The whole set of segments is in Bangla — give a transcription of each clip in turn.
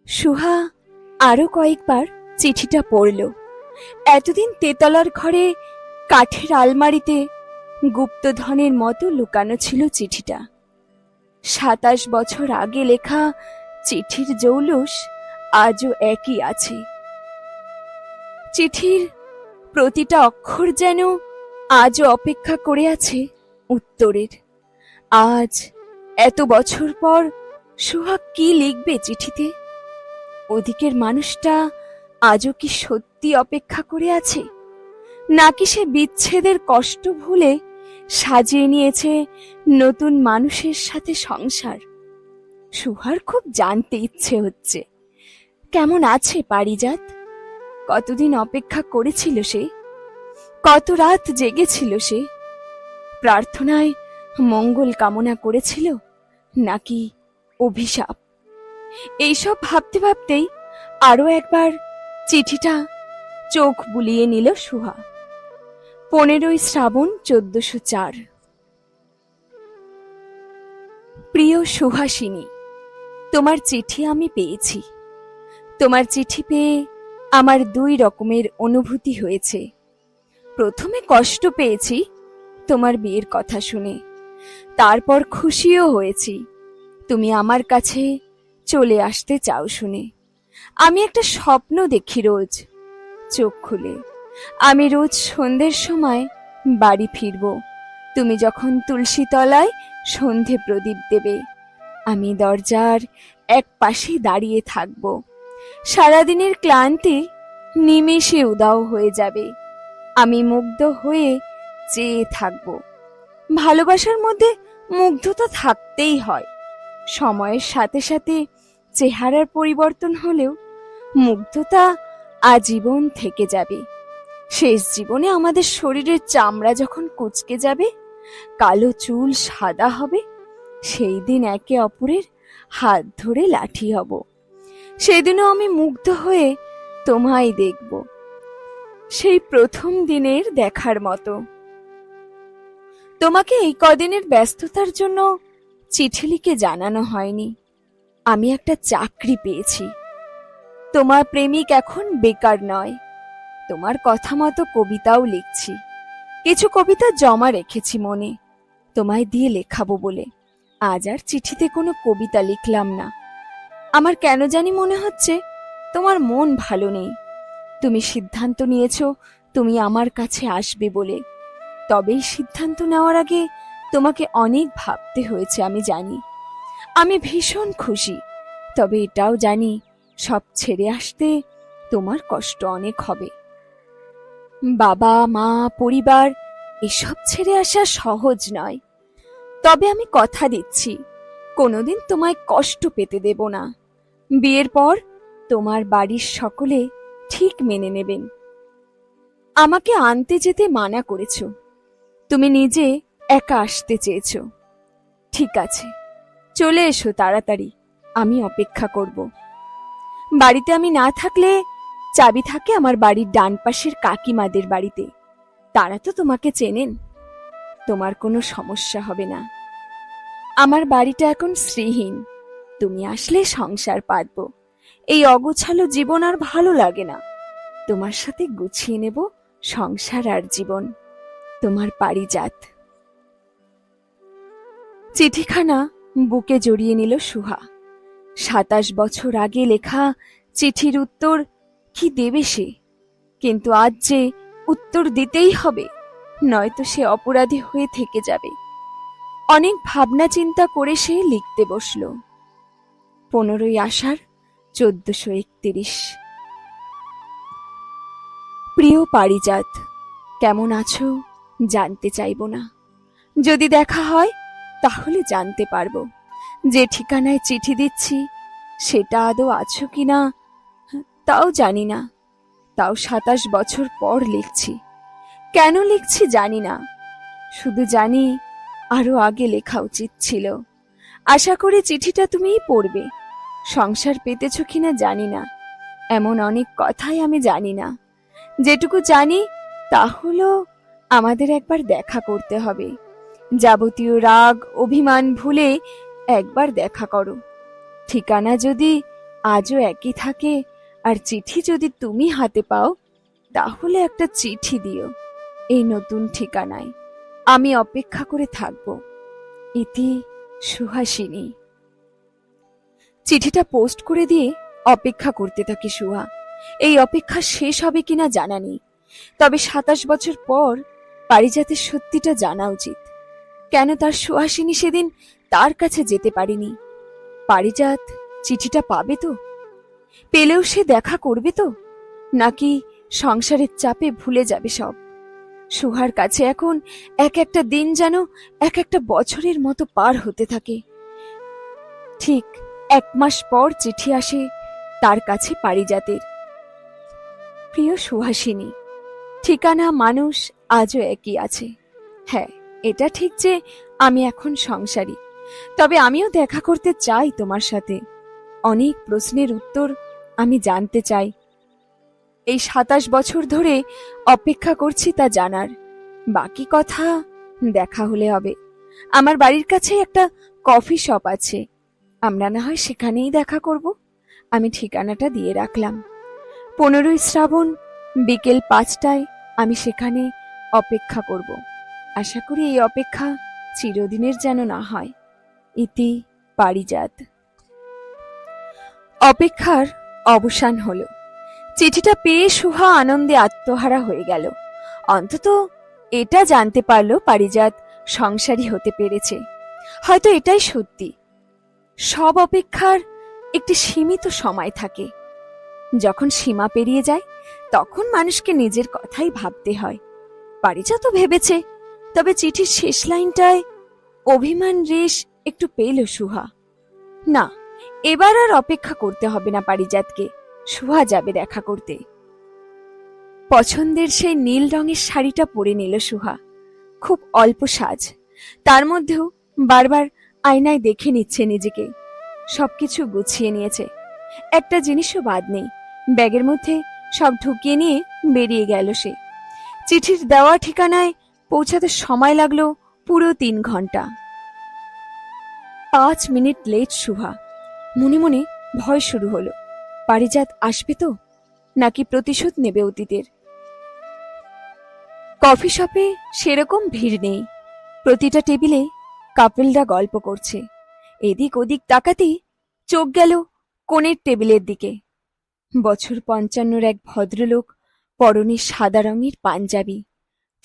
সুহা আরো কয়েকবার চিঠিটা পড়ল। এতদিন তেতলার ঘরে কাঠের আলমারিতে গুপ্তধনের মতো লুকানো ছিল চিঠিটা। ২৭ বছর আগে লেখা চিঠির জৌলুস আজও একই আছে। চিঠির প্রতিটা অক্ষর যেন আজও অপেক্ষা করে আছে উত্তরের। আজ এত বছর পর সুহা কি লিখবে চিঠিতে? ওদিকের মানুষটা আজও কি সত্যি অপেক্ষা করে আছে, নাকি সে বিচ্ছেদের কষ্ট ভুলে সাজিয়ে নিয়েছে নতুন মানুষের সাথে সংসার? সুহার খুব জানতে ইচ্ছে হচ্ছে কেমন আছে পারিজাত। কতদিন অপেক্ষা করেছিল সে, কত রাত জেগেছিল সে। প্রার্থনায় মঙ্গল কামনা করেছিল নাকি অভিশাপ? এইসব ভাবতে ভাবতেই আরো একবার চিঠিটা চোখ বুলিয়ে নিল সুহা। 15ই শ্রাবণ 1404। প্রিয় সুহাসিনী, তোমার চিঠি আমি পেয়েছি। তোমার চিঠি পেয়ে আমার 2 রকমের অনুভূতি হয়েছে। প্রথমে কষ্ট পেয়েছি তোমার বিয়ের কথা শুনে, তারপর খুশিও হয়েছি তুমি আমার কাছে চলে আসতে চাও শুনে। আমি একটা স্বপ্ন দেখি রোজ চোখ খুলে। আমি রোজ সন্ধ্যের সময় বাড়ি ফিরব, তুমি যখন তুলসী তলায় সন্ধে প্রদীপ দেবে। আমি দরজার এক পাশে দাঁড়িয়ে থাকব। সারাদিনের ক্লান্তি নিমেষে উধাও হয়ে যাবে। আমি মুগ্ধ হয়ে চেয়ে থাকব। ভালোবাসার মধ্যে মুগ্ধতা থাকতেই হয়। সময়ের সাথে সাথে চেহারার পরিবর্তন হলেও মুগ্ধতা আজীবন থেকে যাবে। শেষ জীবনে আমাদের শরীরের চামড়া যখন কুঁচকে যাবে, কালো চুল সাদা হবে, সেই দিন একে অপরের হাত ধরে লাঠি হব। সেদিনও আমি মুগ্ধ হয়ে তোমায় দেখব, সেই প্রথম দিনের দেখার মতো। তোমাকে এই কদিনের ব্যস্ততার জন্য চিঠি লিখে জানানো হয়নি, আমি একটা চাকরি পেয়েছি। তোমার প্রেমিক এখন বেকার নয়। তোমার কথা মতো কবিতাও লিখছি। কিছু কবিতা জমা রেখেছি মনে, তোমায় দিয়ে লেখাবো বলে। আজ আর চিঠিতে কোনো কবিতা লিখলাম না। আমার কেন জানি মনে হচ্ছে তোমার মন ভালো নেই। তুমি সিদ্ধান্ত নিয়েছো তুমি আমার কাছে আসবে বলে। তবেই সিদ্ধান্ত নেওয়ার আগে তোমাকে অনেক ভাবতে হয়েছে আমি জানি। আমি ভীষণ খুশি, তবে এটাও জানি সব ছেড়ে আসতে তোমার কষ্ট অনেক হবে। বাবা মা পরিবার এসব ছেড়ে আসা সহজ নয়। তবে আমি কথা দিচ্ছি কোনোদিন তোমায় কষ্ট পেতে দেব না। বিয়ের পর তোমার বাড়ির সকলে ঠিক মেনে নেবেন। আমাকে আনতে যেতে মানা করেছ, তুমি নিজে একা আসতে চেয়েছ। ঠিক আছে, চলে এসো তাড়াতাড়ি, আমি অপেক্ষা করব। বাড়িতে আমি না থাকলে চাবি থাকে আমার বাড়ির ডান পাশের কাকিমাদের বাড়িতে। তারা তো তোমাকে চেনেন, তোমার কোনো সমস্যা হবে না। আমার বাড়িটা এখন শ্রীহীন, তুমি আসলে সংসার পাতব। এই অগোছালো জীবন আর ভালো লাগে না। তোমার সাথে গুছিয়ে নেব সংসার আর জীবন। তোমার পারিজাত। চিঠিখানা বুকে জড়িয়ে নিল সুহা। ২৭ বছর আগে লেখা চিঠির উত্তর কি দেবে সে? কিন্তু আজ যে উত্তর দিতেই হবে, নয়তো সে অপরাধী হয়ে থেকে যাবে। অনেক ভাবনা চিন্তা করে সে লিখতে বসল। 15ই আষাঢ় 1431। প্রিয় পারিজাত, কেমন আছো জানতে চাইব না। যদি দেখা হয় তাহলে জানতে পারবো। যে ঠিকানায় চিঠি দিচ্ছি সেটা আদৌ আছো কিনা তাও জানি না। তাও 27 বছর পর লিখছি। কেন লিখছি জানি না, শুধু জানি আরো আগে লেখা উচিত ছিল। আশা করি চিঠিটা তুমিই পড়বে। সংসার পেতেছ কিনা জানি না, এমন অনেক কথাই আমি জানি না। যেটুকু জানি তা হলো আমাদের একবার দেখা করতে হবে। যাবতীয় রাগ অভিমান ভুলে একবার দেখা করো। ঠিকানা যদি আজও একই থাকে, আর চিঠি যদি তুমি হাতে পাও তাহলে একটা চিঠি দিও এই নতুন ঠিকানায়। আমি অপেক্ষা করে থাকব। ইতি, সুহাসিনী। চিঠিটা পোস্ট করে দিয়ে অপেক্ষা করতে থাকে সুহা। এই অপেক্ষা শেষ হবে কিনা জানা নেই, তবে 27 বছর পর পারিজাতের সত্যিটা জানা উচিত। কেন তার সুহাসিনী সেদিন তার কাছে যেতে পারেনি? পারিজাত চিঠিটা পাবে তো? পেলেও সে দেখা করবে তো, নাকি সংসারের চাপে ভুলে যাবে সব? সুহার কাছে এখন এক একটা দিন যেন এক একটা বছরের মতো পার হতে থাকে। ঠিক 1 মাস পর চিঠি আসে তার কাছে পারিজাতের। প্রিয় সুহাসিনী, ঠিকানা মানুষ আজও একই আছে। হ্যাঁ, এটা ঠিক যে আমি এখন সংসারী, তবে আমিও দেখা করতে চাই তোমার সাথে। অনেক প্রশ্নের উত্তর আমি জানতে চাই। এই 27 বছর ধরে অপেক্ষা করছি তা জানার। বাকি কথা দেখা হলে হবে। আমার বাড়ির কাছে একটা কফি শপ আছে, আমরা না হয় সেখানেই দেখা করব। আমি ঠিকানাটা দিয়ে রাখলাম। 15ই শ্রাবণ বিকেল 5টায় আমি সেখানে অপেক্ষা করব। আশা করি এই অপেক্ষা চিরদিনের যেন না হয়। ইতি, পারিজাত। অপেক্ষার অবসান হলো। চিঠিটা পেয়ে সুহা আনন্দে আত্মহারা হয়ে গেল। অন্তত এটা জানতে পারল পারিজাত সংসারী হতে পেরেছে। হয়তো এটাই সত্যি, সব অপেক্ষার একটি সীমিত সময় থাকে। যখন সীমা পেরিয়ে যায় তখন মানুষকে নিজের কথাই ভাবতে হয়। পারিজাতও ভেবেছে, তবে চিঠির শেষ লাইনটায় অভিমান রেশ একটু পেল সুহা। না, এবার আর অপেক্ষা করতে হবে না পারিজাতকে। সুহা যাবে দেখা করতে। পছন্দের সেই নীল রঙের শাড়িটা পরে নিল সুহা। খুব অল্প সাজ, তার মধ্যেও বারবার আয়নায় দেখে নিচ্ছে নিজেকে। সবকিছু গুছিয়ে নিয়েছে, একটা জিনিসও বাদ নেই। ব্যাগের মধ্যে সব ঢুকিয়ে নিয়ে বেরিয়ে গেল সে। চিঠির দেওয়া ঠিকানায় পৌঁছাতে সময় লাগলো পুরো 3 ঘন্টা। 5 মিনিট লেট সুহা। মনে মনে ভয় শুরু হলো, পারিজাত আসবে তো, নাকি প্রতিশোধ নেবে অতীতের। কফি শপে সেরকম ভিড় নেই। প্রতিটা টেবিলে কাপলরা গল্প করছে। এদিক ওদিক তাকাতেই চোখ গেল কোণের টেবিলের দিকে। বছর 55 এক ভদ্রলোক, পরনে সাদা রঙের পাঞ্জাবি,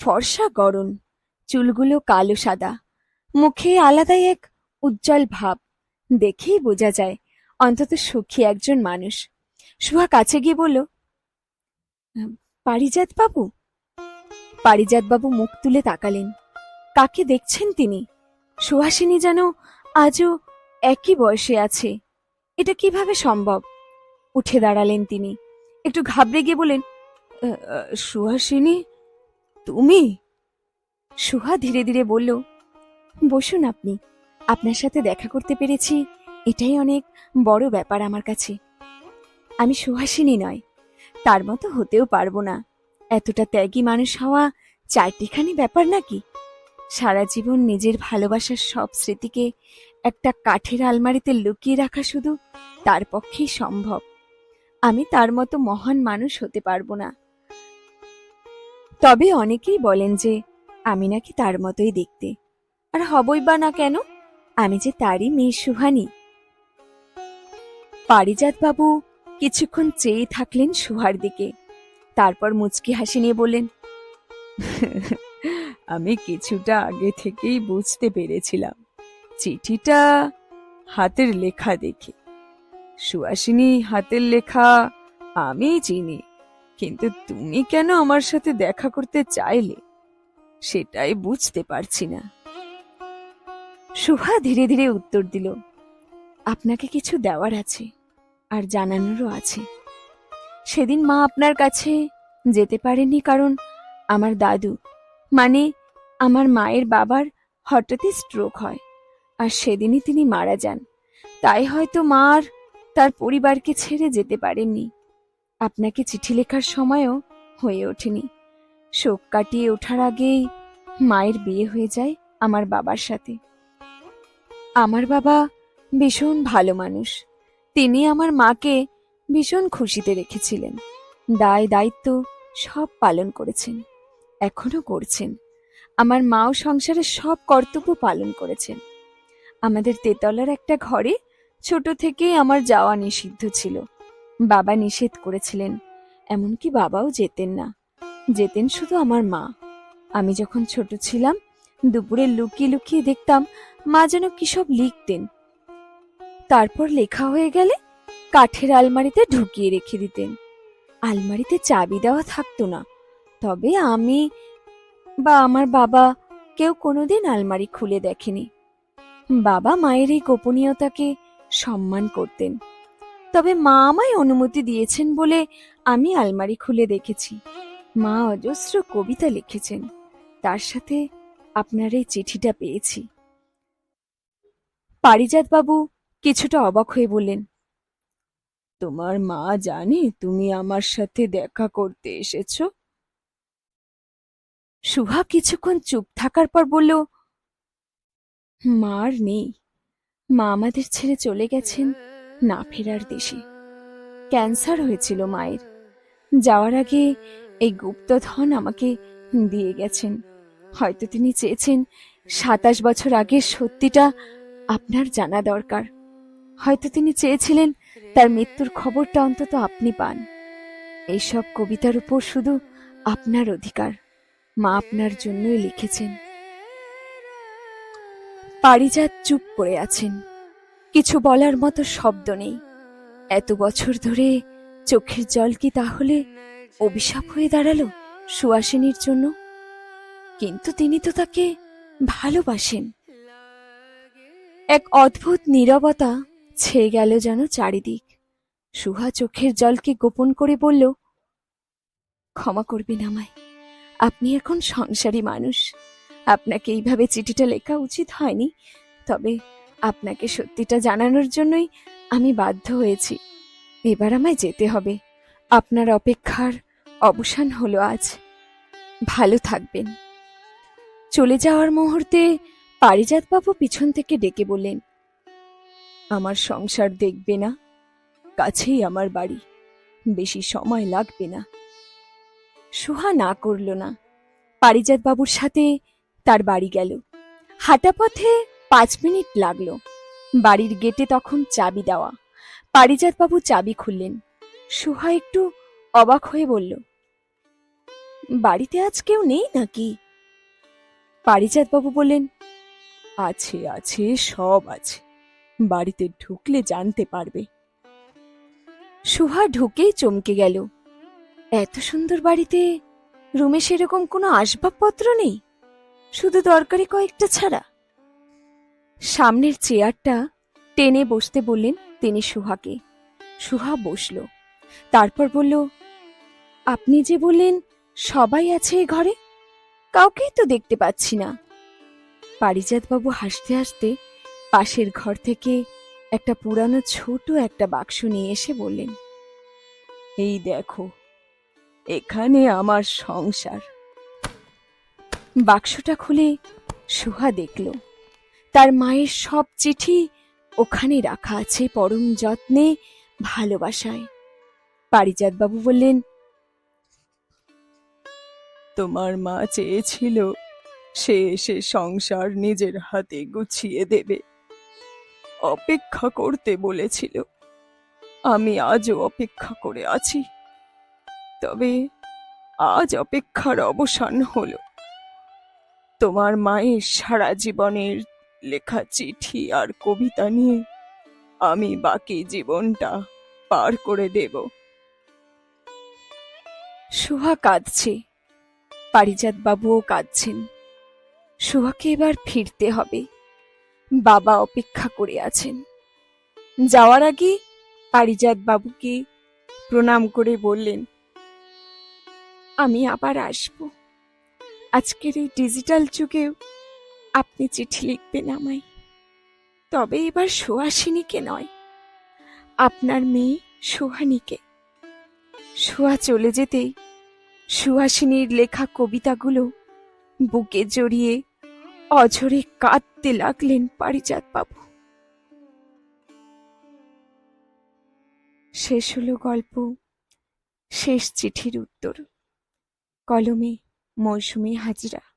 ফর্সা গড়ন, চুলগুলো কালো সাদা, মুখে আলাদাই এক উজ্জ্বল ভাব। দেখেই বোঝা যায় অন্তত সুখী একজন মানুষ। সুহা কাছে গিয়ে বলল, পারিজাত বাবু। পারিজাত বাবু মুখ তুলে তাকালেন। কাকে দেখছেন তিনি? সুহাসিনী যেন আজও একই বয়সে আছে। এটা কিভাবে সম্ভব? উঠে দাঁড়ালেন তিনি। একটু ঘাবড়ে গিয়ে বলেন, সুহাসিনী, তুমি? সুহা ধীরে ধীরে বলল, বসুন আপনি। আপনার সাথে দেখা করতে পেরেছি, এটাই অনেক বড় ব্যাপার আমার কাছে। আমি সুহাসিনী নয়, তার মতো হতেও পারবো না। এতটা ত্যাগী মানুষ হওয়া চারটিখানি ব্যাপার নাকি? সারা জীবন নিজের ভালোবাসার সব স্মৃতিকে একটা কাঠের আলমারিতে লুকিয়ে রাখা শুধু তার পক্ষেই সম্ভব। আমি তার মতো মহান মানুষ হতে পারবো না। তবে অনেকেই বলেন যে আমি নাকি তার মতোই দেখতে, আর হবই বা না কেন, আমি যে তারই মেয়ে সুহানি। পারিজাত বাবু কিছুক্ষণ চেয়ে থাকলেন সুহার দিকে, তারপর মুচকি হাসি নিয়ে বললেন, আমি কিছুটা আগে থেকেই বুঝতে পেরেছিলাম, চিঠিটা হাতের লেখা দেখে। সুহাসিনী হাতের লেখা আমি চিনি, কিন্তু তুমি কেন আমার সাথে দেখা করতে চাইলে সেটাই বুঝতে পারছি না। সুহা ধীরে ধীরে উত্তর দিল, আপনাকে কিছু দেওয়ার আছে, আর জানানোরও আছে। সেদিন মা আপনার কাছে যেতে পারেনি কারণ আমার দাদু, মানে আমার মায়ের বাবার হঠাৎই স্ট্রোক হয়, আর সেদিনই তিনি মারা যান। তাই হয়তো মা আর তার পরিবারকে ছেড়ে যেতে পারেননি। আপনাকে চিঠি লেখার সময়ও হয়ে ওঠেনি। শোক কাটিয়ে ওঠার আগেই মায়ের বিয়ে হয়ে যায় আমার বাবার সাথে। আমার বাবা ভীষণ ভালো মানুষ, তিনি আমার মাকে ভীষণ খুশিতে রেখেছিলেন, দায় দায়িত্ব সব পালন করেছেন, এখনো করছেন। আমার মাও সংসারের সব কর্তব্য পালন করেছেন। আমাদের তেতলার একটা ঘরে ছোট থেকেই আমার যাওয়া নিষিদ্ধ ছিল। বাবা নিষেধ করেছিলেন, এমনকি বাবাও যেতেন না, যেতেন শুধু আমার মা। আমি যখন ছোট ছিলাম, দুপুরে লুকিয়ে লুকিয়ে দেখতাম মা যেন কি সব লিখতেন। তারপর লেখা হয়ে গেলে কাঠের আলমারিতে ঢুকিয়ে রেখে দিতেন। আলমারিতে চাবি দেওয়া থাকতো না, তবে আমি বা আমার বাবা কেউ কোনোদিন আলমারি খুলে দেখেনি। বাবা মায়ের এই গোপনীয়তাকে সম্মান করতেন, তবে মা আমায় অনুমতি দিয়েছেন বলে আমি আলমারি খুলে দেখেছি। মা অজস্র কবিতা লিখেছেন, তার সাথে আপনার এই চিঠিটা পেয়েছি। পারিজাত বাবু কিছুটা অবাক হয়ে বললেন, তোমার মা জানে তুমি আমার সাথে দেখা করতে এসেছো? সুহা কিছুক্ষণ চুপ থাকার পর বলল, মা আর নেই। মা আমাদের ছেড়ে চলে গেছেন না ফেরার দেশে। ক্যান্সার হয়েছিল মায়ের। যাওয়ার আগে এই গুপ্তধন আমাকে দিয়ে গেছেন। হয়তো তিনি চেয়েছেন 27 বছর আগের সত্যিটা আপনার জানা দরকার। হয়তো তিনি চেয়েছিলেন তার মৃত্যুর খবরটা অন্তত আপনি পান। এইসব কবিতার উপর শুধু আপনার অধিকার। মা আপনার জন্যই লিখেছেন। পারিজাত চুপ করে আছেন, কিছু বলার মতো শব্দ নেই। এত বছর ধরে চোখের জল কি তাহলে অভিশাপ হয়ে দাঁড়ালো সুহাসিনীর জন্য? কিন্তু তিনি তো তাকে ভালোবাসেন। এক অদ্ভুত নীরবতা ছেয়ে গেল যেন চারিদিক। সুহা চোখের জলকে গোপন করে বলল, ক্ষমা করবেন আমায়। আপনি এখন সংসারী মানুষ, আপনাকে এইভাবে চিঠিটা লেখা উচিত হয়নি, তবে আপনাকে সত্যিটা জানানোর জন্যই আমি বাধ্য হয়েছি। এবার আমায় যেতে হবে। আপনার অপেক্ষার অবসান হলো আজ। ভালো থাকবেন। চলে যাওয়ার মুহূর্তে পারিজাতবাবু পিছন থেকে ডেকে বললেন, আমার সংসার দেখবে না? কাছেই আমার বাড়ি, বেশি সময় লাগবে না। সুহা না করল না। পারিজাতবাবুর সাথে তার বাড়ি গেল। হাঁটা পথে 5 মিনিট লাগলো। বাড়ির গেটে তখন চাবি দেওয়া। পারিজাতবাবু চাবি খুললেন। সুহা একটু অবাক হয়ে বলল, বাড়িতে আজ কেউ নেই নাকি? পারিজাতবাবু বললেন, আছে আছে, সব আছে, বাড়িতে ঢুকলে জানতে পারবে। সুহা ঢুকেই চমকে গেল। এত সুন্দর বাড়িতে রুমে সেরকম কোনো আসবাবপত্র নেই, শুধু দরকারি কয়েকটা ছাড়া। সামনের চেয়ারটা টেনে বসতে বললেন তিনি সুহাকে। সুহা বসল। তারপর বলল, আপনি যে বললেন সবাই আছে এ ঘরে, কাউকেই তো দেখতে পাচ্ছি না। পারিজাতবাবু হাসতে হাসতে পাশের ঘর থেকে একটা পুরানো ছোট একটা বাক্স নিয়ে এসে বললেন, এই দেখো, এখানে আমার সংসার। বাক্সটা খুলে সুহা দেখল তার মায়ের সব চিঠি ওখানে রাখা আছে, পরম যত্নে, ভালোবাসায়। পারিজাতবাবু বললেন, তোমার মা চেয়েছিল সে এসে সংসার নিজের হাতে গুছিয়ে দেবে, অপেক্ষা করতে বলেছিল। আমি আজও অপেক্ষা করে আছি, তবে আজ অপেক্ষার অবসান হলো। তোমার মায়ের সারা জীবনের লেখা চিঠি আর কবিতা নিয়ে আমি বাকি জীবনটা পার করে দেব। সুহা কাঁদছে, পারিজাতবাবুও কাঁদছেন। সুহাকে এবার ফিরতে হবে। বাবা অপেক্ষা করে আছেন। যাওয়ার আগে পারিজাতবাবুকে প্রণাম করে বললেন, আমি আবার আসব। আজকের এই ডিজিটাল যুগেও আপনি চিঠি লিখবেন আমায়, তবে এবার সুহাসিনীকে নয়, আপনার মেয়ে সুহানীকে। সুহা চলে যেতেই সুহাসিনীর লেখা কবিতাগুলো বুকে জড়িয়ে অঝরে কাঁদতে লাগলেন পারিজাতবাবু। শেষ হলো গল্প, শেষ চিঠির উত্তর। কলমে মৌসুমী হাজরা।